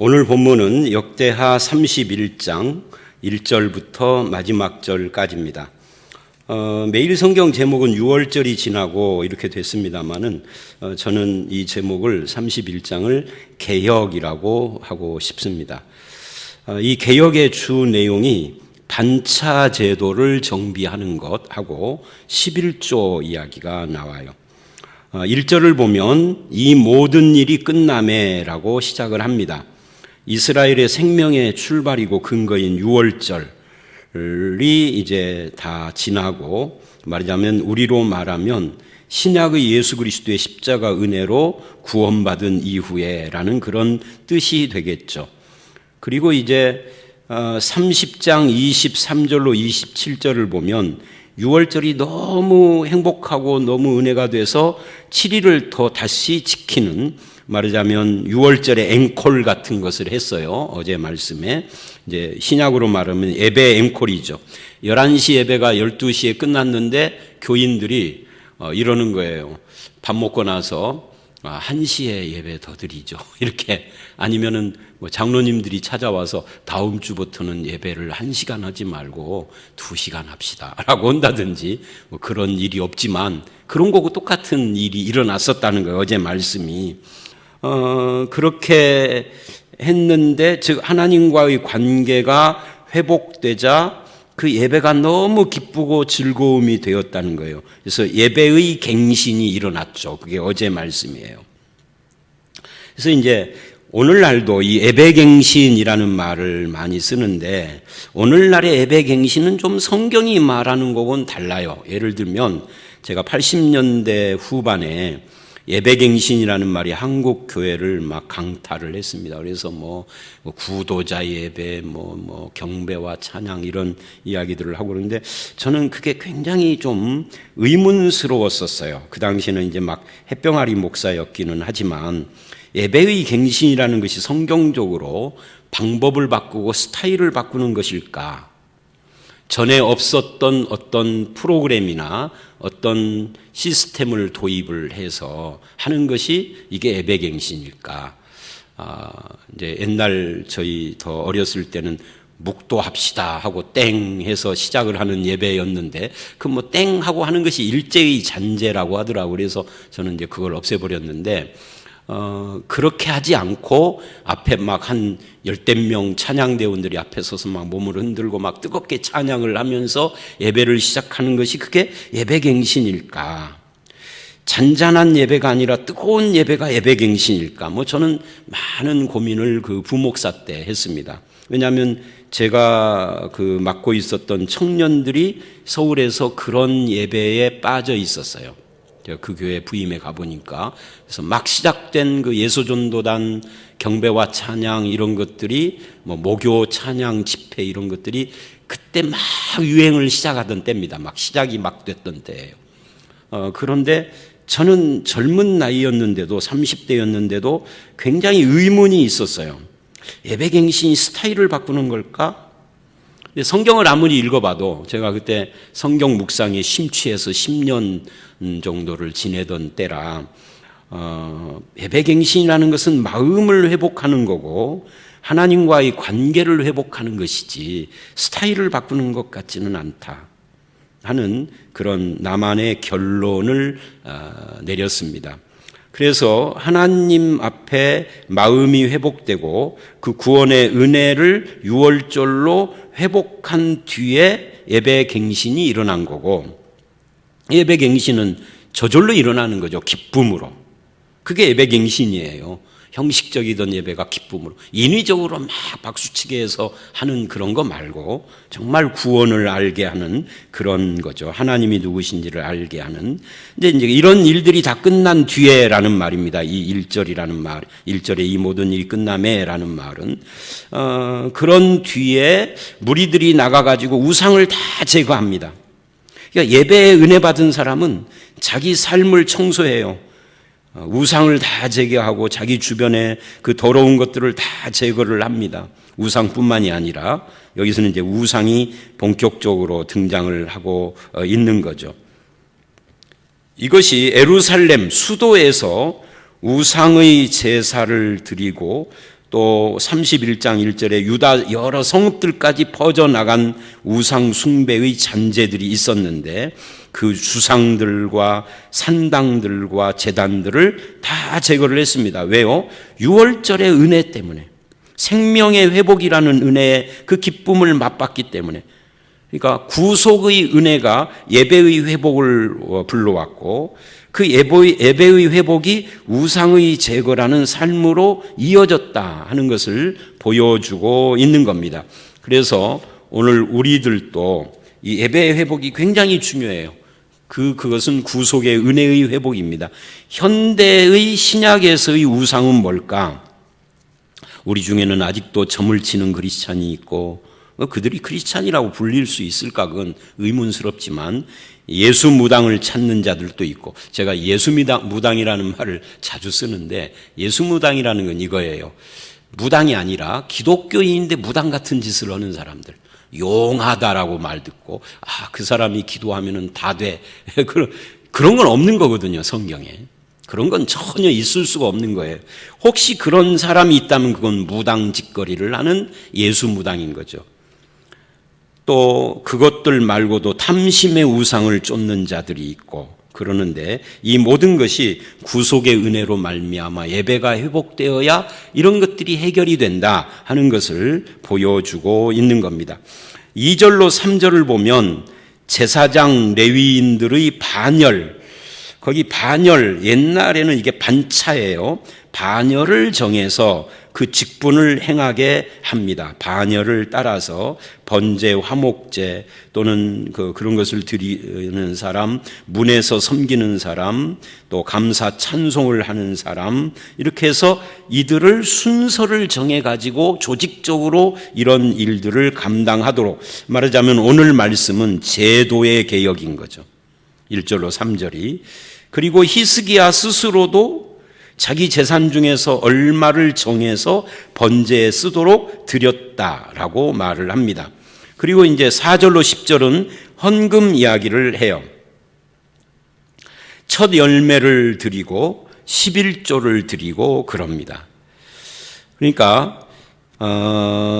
오늘 본문은 역대하 31장 1절부터 마지막 절까지입니다. 매일 성경 제목은 6월절이 지나고 이렇게 됐습니다만은 저는 이 제목을 31장을 개혁이라고 하고 싶습니다. 이 개혁의 주 내용이 반차 제도를 정비하는 것하고 11조 이야기가 나와요. 1절을 보면 이 모든 일이 끝나매라고 시작을 합니다. 이스라엘의 생명의 출발이고 근거인 6월절이 이제 다 지나고, 말하자면 우리로 말하면 신약의 예수 그리스도의 십자가 은혜로 구원받은 이후에라는 그런 뜻이 되겠죠. 그리고 이제 30장 23절로 27절을 보면 6월절이 너무 행복하고 너무 은혜가 돼서 7일을 더 다시 지키는, 말하자면 6월절의 앵콜 같은 것을 했어요. 어제 말씀에 이제 신약으로 말하면 예배 앵콜이죠. 11시 예배가 12시에 끝났는데 교인들이 이러는 거예요. 밥 먹고 나서 1시에 예배 더 드리죠. 이렇게. 아니면은 장로님들이 찾아와서 다음 주부터는 예배를 1시간 하지 말고 2시간 합시다 라고 한다든지, 그런 일이 없지만 그런 거고 똑같은 일이 일어났었다는 거예요. 어제 말씀이. 그렇게 했는데, 즉 하나님과의 관계가 회복되자 그 예배가 너무 기쁘고 즐거움이 되었다는 거예요. 그래서 예배의 갱신이 일어났죠. 그게 어제 말씀이에요. 그래서 이제 오늘날도 이 예배갱신이라는 말을 많이 쓰는데, 오늘날의 예배갱신은 좀 성경이 말하는 거하고는 달라요. 예를 들면 제가 80년대 후반에 예배갱신이라는 말이 한국 교회를 막 강타를 했습니다. 그래서 구도자 예배, 경배와 찬양 이런 이야기들을 하고 그러는데, 저는 그게 굉장히 좀 의문스러웠었어요. 그 당시에는 이제 막 햇병아리 목사였기는 하지만, 예배의 갱신이라는 것이 성경적으로 방법을 바꾸고 스타일을 바꾸는 것일까? 전에 없었던 어떤 프로그램이나 어떤 시스템을 도입을 해서 하는 것이 이게 예배갱신일까? 이제 옛날 저희 더 어렸을 때는 묵도합시다 하고 땡 해서 시작을 하는 예배였는데, 땡 하고 하는 것이 일제의 잔재라고 하더라고요. 그래서 저는 이제 그걸 없애버렸는데, 그렇게 하지 않고 앞에 막 한 10명 찬양대원들이 앞에 서서 막 몸을 흔들고 막 뜨겁게 찬양을 하면서 예배를 시작하는 것이 그게 예배갱신일까? 잔잔한 예배가 아니라 뜨거운 예배가 예배갱신일까? 저는 많은 고민을 그 부목사 때 했습니다. 왜냐하면 제가 맡고 있었던 청년들이 서울에서 그런 예배에 빠져 있었어요. 그 교회 부임에 가보니까. 그래서 막 시작된 그 예수전도단 경배와 찬양 이런 것들이, 모교 찬양 집회 이런 것들이 그때 막 유행을 시작하던 때입니다. 막 시작이 막 됐던 때예요. 그런데 저는 젊은 나이였는데도, 30대였는데도 굉장히 의문이 있었어요. 예배갱신이 스타일을 바꾸는 걸까? 성경을 아무리 읽어봐도, 제가 그때 성경 묵상에 심취해서 10년 정도를 지내던 때라, 예배갱신이라는 것은 마음을 회복하는 거고 하나님과의 관계를 회복하는 것이지 스타일을 바꾸는 것 같지는 않다 하는 그런 나만의 결론을 내렸습니다. 그래서 하나님 앞에 마음이 회복되고 그 구원의 은혜를 6월절로 회복한 뒤에 예배갱신이 일어난 거고, 예배갱신은 저절로 일어나는 거죠. 기쁨으로. 그게 예배갱신이에요. 형식적이던 예배가 기쁨으로, 인위적으로 막 박수치게 해서 하는 그런 거 말고 정말 구원을 알게 하는 그런 거죠. 하나님이 누구신지를 알게 하는. 근데 이제 이런 일들이 다 끝난 뒤에라는 말입니다. 이 1절이라는 말, 1절에 이 모든 일이 끝나매라는 말은 그런 뒤에 무리들이 나가가지고 우상을 다 제거합니다. 그러니까 예배에 은혜 받은 사람은 자기 삶을 청소해요. 우상을 다 제거하고 자기 주변에 그 더러운 것들을 다 제거를 합니다. 우상뿐만이 아니라 여기서는 이제 우상이 본격적으로 등장을 하고 있는 거죠. 이것이 예루살렘 수도에서 우상의 제사를 드리고 또 31장 1절에 유다 여러 성읍들까지 퍼져나간 우상 숭배의 잔재들이 있었는데 그 주상들과 산당들과 제단들을 다 제거를 했습니다. 왜요? 유월절의 은혜 때문에, 생명의 회복이라는 은혜의 그 기쁨을 맛봤기 때문에. 그러니까 구속의 은혜가 예배의 회복을 불러왔고, 그 예배의 회복이 우상의 제거라는 삶으로 이어졌다 하는 것을 보여주고 있는 겁니다. 그래서 오늘 우리들도 이 예배의 회복이 굉장히 중요해요. 그것은 구속의 은혜의 회복입니다. 현대의 신약에서의 우상은 뭘까? 우리 중에는 아직도 점을 치는 크리스찬이 있고, 그들이 크리스찬이라고 불릴 수 있을까? 그건 의문스럽지만, 예수 무당을 찾는 자들도 있고, 제가 예수 무당이라는 말을 자주 쓰는데, 예수 무당이라는 건 이거예요. 무당이 아니라 기독교인인데 무당 같은 짓을 하는 사람들. 용하다라고 말 듣고, 그 사람이 기도하면은 다 돼. 그런 건 없는 거거든요, 성경에. 그런 건 전혀 있을 수가 없는 거예요. 혹시 그런 사람이 있다면 그건 무당 짓거리를 하는 예수 무당인 거죠. 또 그것들 말고도 탐심의 우상을 쫓는 자들이 있고 그러는데, 이 모든 것이 구속의 은혜로 말미암아 예배가 회복되어야 이런 것들이 해결이 된다 하는 것을 보여주고 있는 겁니다. 2절로 3절을 보면 제사장 레위인들의 반열, 거기 반열, 옛날에는 이게 반차예요. 반열을 정해서 그 직분을 행하게 합니다. 반열을 따라서 번제, 화목제 또는 그런 것을 드리는 사람, 문에서 섬기는 사람, 또 감사 찬송을 하는 사람, 이렇게 해서 이들을 순서를 정해가지고 조직적으로 이런 일들을 감당하도록, 말하자면 오늘 말씀은 제도의 개혁인 거죠. 1절로 3절이. 그리고 히스기야 스스로도 자기 재산 중에서 얼마를 정해서 번제에 쓰도록 드렸다라고 말을 합니다. 그리고 이제 4절로 10절은 헌금 이야기를 해요. 첫 열매를 드리고 11조를 드리고 그럽니다. 그러니까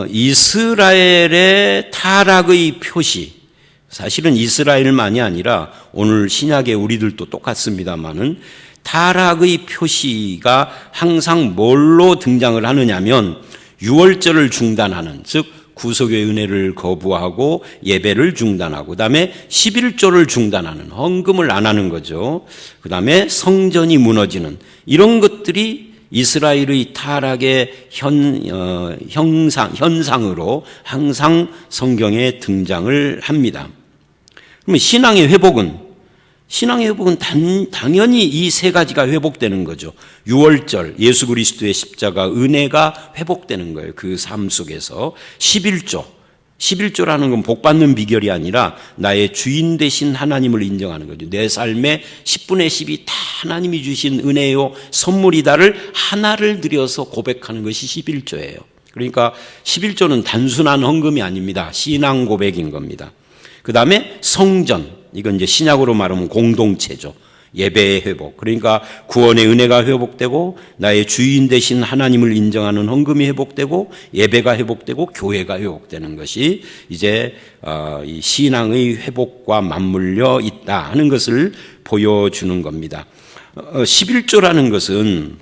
이스라엘의 타락의 표시, 사실은 이스라엘만이 아니라 오늘 신약의 우리들도 똑같습니다만은 타락의 표시가 항상 뭘로 등장을 하느냐면 유월절을 중단하는, 즉 구속의 은혜를 거부하고 예배를 중단하고, 그 다음에 11조를 중단하는, 헌금을 안 하는 거죠. 그 다음에 성전이 무너지는, 이런 것들이 이스라엘의 타락의 현상으로 항상 성경에 등장을 합니다. 그러면 신앙의 회복은 당연히 이 세 가지가 회복되는 거죠. 유월절, 예수 그리스도의 십자가 은혜가 회복되는 거예요. 그 삶 속에서. 11조라는 건 복받는 비결이 아니라 나의 주인 되신 하나님을 인정하는 거죠. 내 삶의 10분의 10이 다 하나님이 주신 은혜요 선물이다를 하나를 들여서 고백하는 것이 11조예요. 그러니까 11조는 단순한 헌금이 아닙니다. 신앙 고백인 겁니다. 그 다음에 성전, 이건 이제 신약으로 말하면 공동체죠. 예배의 회복. 그러니까 구원의 은혜가 회복되고 나의 주인 되신 하나님을 인정하는 헌금이 회복되고 예배가 회복되고 교회가 회복되는 것이 이제 이 신앙의 회복과 맞물려 있다 하는 것을 보여주는 겁니다. 11조라는 것은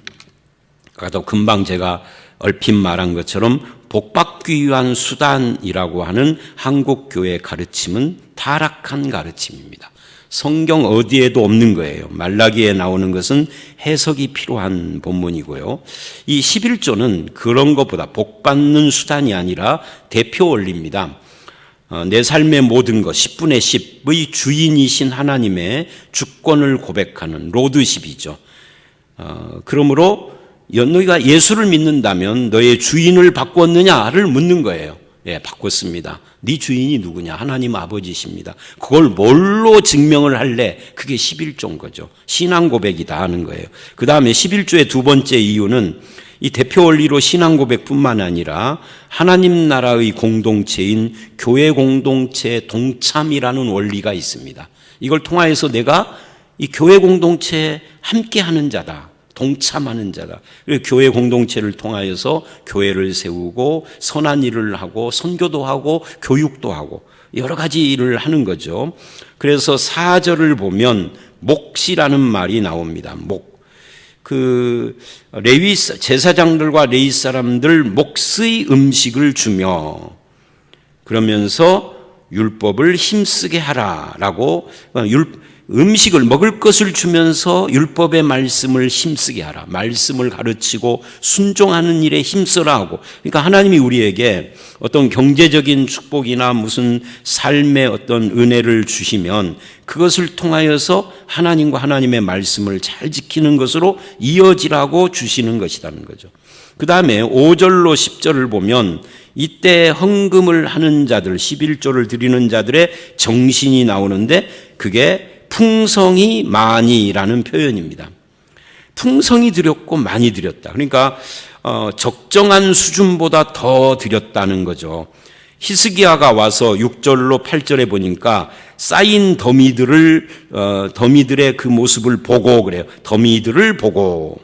아까도 금방 제가 얼핏 말한 것처럼 복받기 위한 수단이라고 하는 한국교회 가르침은 타락한 가르침입니다. 성경 어디에도 없는 거예요. 말라기에 나오는 것은 해석이 필요한 본문이고요. 이 11조는 그런 것보다 복받는 수단이 아니라 대표 원리입니다. 내 삶의 모든 것 10분의 10의 주인이신 하나님의 주권을 고백하는 로드십이죠. 그러므로 너희가 예수를 믿는다면 너의 주인을 바꿨느냐를 묻는 거예요. 예, 바꿨습니다. 네 주인이 누구냐? 하나님 아버지십니다. 그걸 뭘로 증명을 할래? 그게 11조인 거죠. 신앙 고백이다 하는 거예요. 그 다음에 11조의 두 번째 이유는 이 대표 원리로 신앙 고백뿐만 아니라 하나님 나라의 공동체인 교회 공동체의 동참이라는 원리가 있습니다. 이걸 통하여서 내가 이 교회 공동체에 함께하는 자다. 동참하는 자다. 그리고 교회 공동체를 통하여서 교회를 세우고 선한 일을 하고 선교도 하고 교육도 하고 여러 가지 일을 하는 거죠. 그래서 4절을 보면 몫이라는 말이 나옵니다. 목. 레위 제사장들과 레위 사람들 몫의 음식을 주며 그러면서 율법을 힘쓰게 하라라고 음식을 먹을 것을 주면서 율법의 말씀을 힘쓰게 하라. 말씀을 가르치고 순종하는 일에 힘써라 하고. 그러니까 하나님이 우리에게 어떤 경제적인 축복이나 무슨 삶의 어떤 은혜를 주시면 그것을 통하여서 하나님과 하나님의 말씀을 잘 지키는 것으로 이어지라고 주시는 것이라는 거죠. 그 다음에 5절로 10절을 보면 이때 헌금을 하는 자들, 11조를 드리는 자들의 정신이 나오는데 그게 풍성이 많이라는 표현입니다. 풍성히 드렸고 많이 드렸다. 그러니까 적정한 수준보다 더 드렸다는 거죠. 히스기야가 와서 6절로 8절에 보니까 쌓인 더미들의 그 모습을 보고 그래요. 더미들을 보고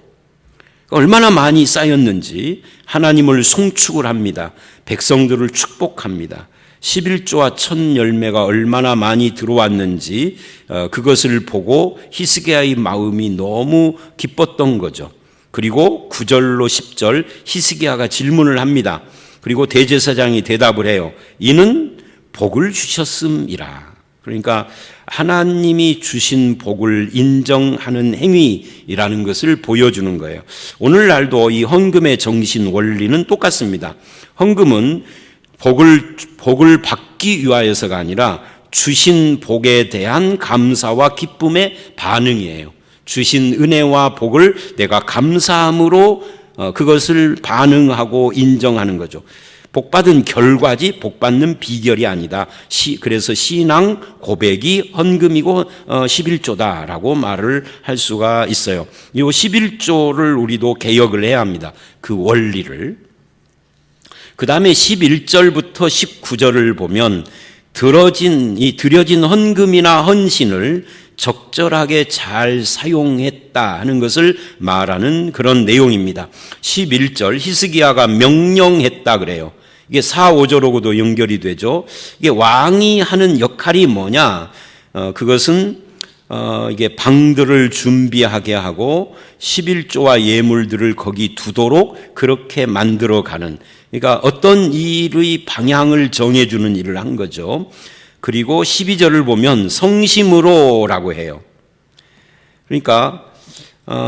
얼마나 많이 쌓였는지 하나님을 송축을 합니다. 백성들을 축복합니다. 11조와 천 열매가 얼마나 많이 들어왔는지 그것을 보고 히스기야의 마음이 너무 기뻤던 거죠. 그리고 9절로 10절 히스기야가 질문을 합니다. 그리고 대제사장이 대답을 해요. 이는 복을 주셨음이라. 그러니까 하나님이 주신 복을 인정하는 행위라는 것을 보여주는 거예요. 오늘날도 이 헌금의 정신 원리는 똑같습니다. 헌금은 복을 받기 위하여서가 아니라 주신 복에 대한 감사와 기쁨의 반응이에요. 주신 은혜와 복을 내가 감사함으로 그것을 반응하고 인정하는 거죠. 복받은 결과지 복받는 비결이 아니다. 그래서 신앙 고백이 헌금이고 11조다라고 말을 할 수가 있어요. 이 11조를 우리도 개혁을 해야 합니다. 그 원리를. 그 다음에 11절부터 19절을 보면 드려진 헌금이나 헌신을 적절하게 잘 사용했다 하는 것을 말하는 그런 내용입니다. 11절 히스기야가 명령했다 그래요. 이게 4, 5절하고도 연결이 되죠. 이게 왕이 하는 역할이 뭐냐? 그것은 이게 방들을 준비하게 하고 11조와 예물들을 거기 두도록 그렇게 만들어가는, 그러니까 어떤 일의 방향을 정해주는 일을 한 거죠. 그리고 12절을 보면 성심으로라고 해요. 그러니까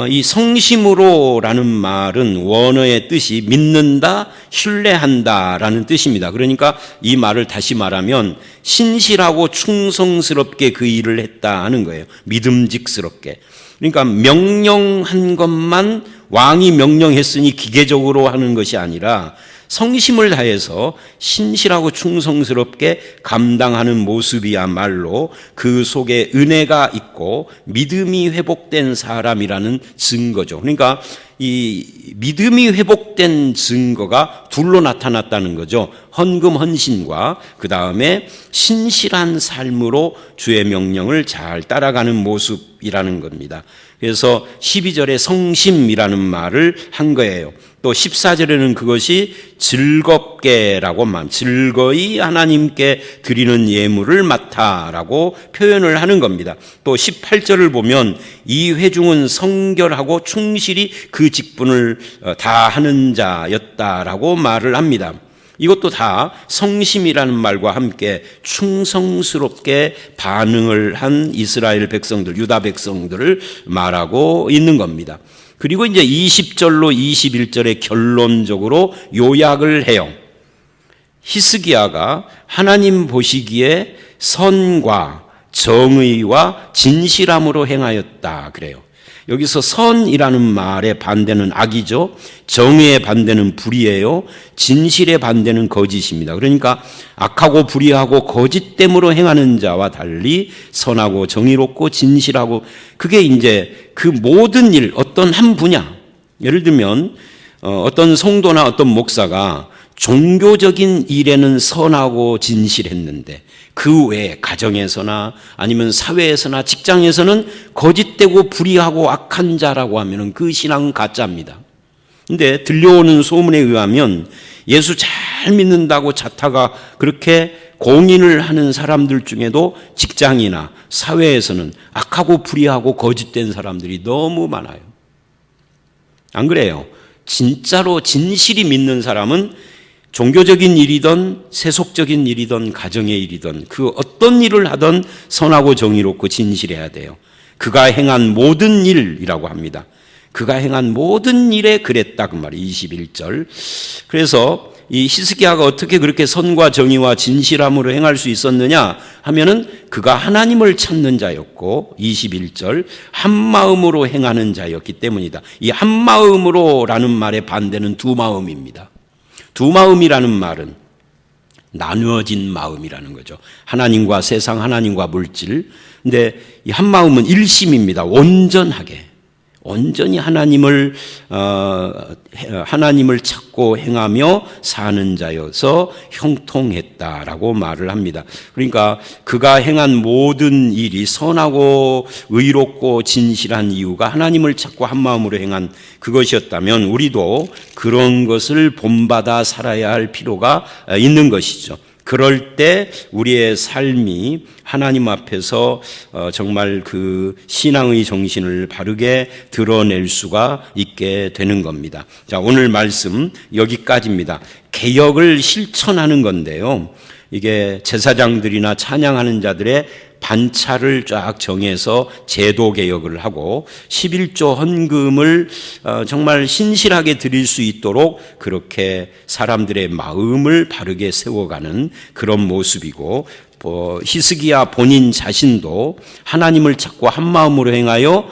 이 성심으로라는 말은 원어의 뜻이 믿는다, 신뢰한다라는 뜻입니다. 그러니까 이 말을 다시 말하면 신실하고 충성스럽게 그 일을 했다 하는 거예요. 믿음직스럽게. 그러니까 명령한 것만, 왕이 명령했으니 기계적으로 하는 것이 아니라 성심을 다해서 신실하고 충성스럽게 감당하는 모습이야말로 그 속에 은혜가 있고 믿음이 회복된 사람이라는 증거죠. 그러니까 이 믿음이 회복된 증거가 둘로 나타났다는 거죠. 헌금 헌신과 그 다음에 신실한 삶으로 주의 명령을 잘 따라가는 모습이라는 겁니다. 그래서 12절에 성심이라는 말을 한 거예요. 또 14절에는 그것이 즐겁게라고 즐거이 하나님께 드리는 예물을 맡아라고 표현을 하는 겁니다. 또 18절을 보면 이 회중은 성결하고 충실히 그 직분을 다 하는 자였다라고 말을 합니다. 이것도 다 성심이라는 말과 함께 충성스럽게 반응을 한 이스라엘 백성들, 유다 백성들을 말하고 있는 겁니다. 그리고 이제 20절로 21절에 결론적으로 요약을 해요. 히스기야가 하나님 보시기에 선과 정의와 진실함으로 행하였다 그래요. 여기서 선이라는 말의 반대는 악이죠. 정의의 반대는 불의예요. 진실의 반대는 거짓입니다. 그러니까 악하고 불의하고 거짓됨으로 행하는 자와 달리 선하고 정의롭고 진실하고, 그게 이제 그 모든 일, 어떤 한 분야, 예를 들면 어떤 성도나 어떤 목사가 종교적인 일에는 선하고 진실했는데 그 외에 가정에서나 아니면 사회에서나 직장에서는 거짓되고 불의하고 악한 자라고 하면 그 신앙은 가짜입니다. 근데 들려오는 소문에 의하면 예수 잘 믿는다고 자타가 그렇게 공인을 하는 사람들 중에도 직장이나 사회에서는 악하고 불의하고 거짓된 사람들이 너무 많아요. 안 그래요? 진짜로 진실이 믿는 사람은 종교적인 일이든 세속적인 일이든 가정의 일이든 그 어떤 일을 하든 선하고 정의롭고 진실해야 돼요. 그가 행한 모든 일이라고 합니다. 그가 행한 모든 일에 그랬다 그 말이에요. 21절. 그래서 이 히스기야가 어떻게 그렇게 선과 정의와 진실함으로 행할 수 있었느냐 하면은 그가 하나님을 찾는 자였고 21절 한마음으로 행하는 자였기 때문이다. 이 한마음으로라는 말의 반대는 두 마음입니다. 두 마음이라는 말은 나누어진 마음이라는 거죠. 하나님과 세상, 하나님과 물질. 근데 이 한마음은 일심입니다. 온전히 하나님을 찾고 행하며 사는 자여서 형통했다라고 말을 합니다. 그러니까 그가 행한 모든 일이 선하고 의롭고 진실한 이유가 하나님을 찾고 한 마음으로 행한 그것이었다면 우리도 그런 것을 본받아 살아야 할 필요가 있는 것이죠. 그럴 때 우리의 삶이 하나님 앞에서 정말 그 신앙의 정신을 바르게 드러낼 수가 있게 되는 겁니다. 자, 오늘 말씀 여기까지입니다. 개혁을 실천하는 건데요. 이게 제사장들이나 찬양하는 자들의 반차를 쫙 정해서 제도 개혁을 하고 11조 헌금을 정말 신실하게 드릴 수 있도록 그렇게 사람들의 마음을 바르게 세워가는 그런 모습이고 히스기야 본인 자신도 하나님을 찾고 한 마음으로 행하여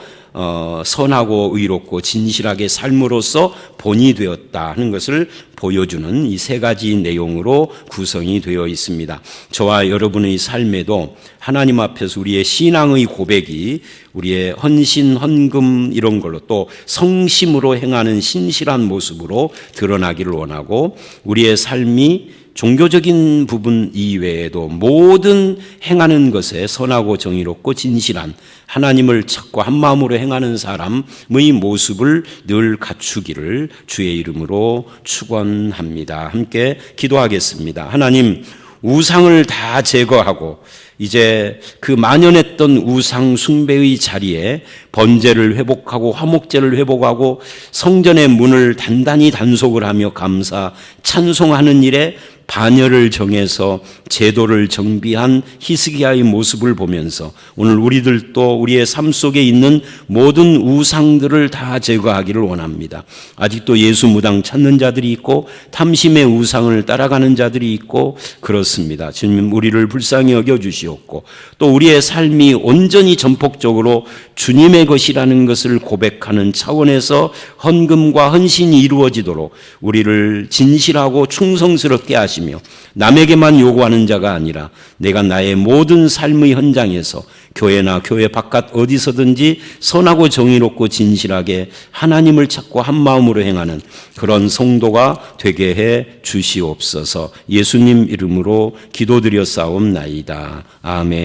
선하고 의롭고 진실하게 삶으로써 본이 되었다 하는 것을 보여주는 이 세 가지 내용으로 구성이 되어 있습니다. 저와 여러분의 삶에도 하나님 앞에서 우리의 신앙의 고백이 우리의 헌신, 헌금 이런 걸로 또 성심으로 행하는 신실한 모습으로 드러나기를 원하고 우리의 삶이 종교적인 부분 이외에도 모든 행하는 것에 선하고 정의롭고 진실한 하나님을 찾고 한 마음으로 행하는 사람의 모습을 늘 갖추기를 주의 이름으로 축원합니다. 함께 기도하겠습니다. 하나님, 우상을 다 제거하고 이제 그 만연했던 우상 숭배의 자리에 번제를 회복하고 화목제를 회복하고 성전의 문을 단단히 단속을 하며 감사 찬송하는 일에 반열을 정해서 제도를 정비한 히스기야의 모습을 보면서 오늘 우리들도 우리의 삶 속에 있는 모든 우상들을 다 제거하기를 원합니다. 아직도 예수 무당 찾는 자들이 있고 탐심의 우상을 따라가는 자들이 있고 그렇습니다. 주님 우리를 불쌍히 여겨주시옵고 또 우리의 삶이 온전히 전폭적으로 주님의 것이라는 것을 고백하는 차원에서 헌금과 헌신이 이루어지도록 우리를 진실하고 충성스럽게 하시며 남에게만 요구하는 자가 아니라 내가 나의 모든 삶의 현장에서 교회나 교회 바깥 어디서든지 선하고 정의롭고 진실하게 하나님을 찾고 한 마음으로 행하는 그런 성도가 되게 해 주시옵소서. 예수님 이름으로 기도드렸사옵나이다. 아멘.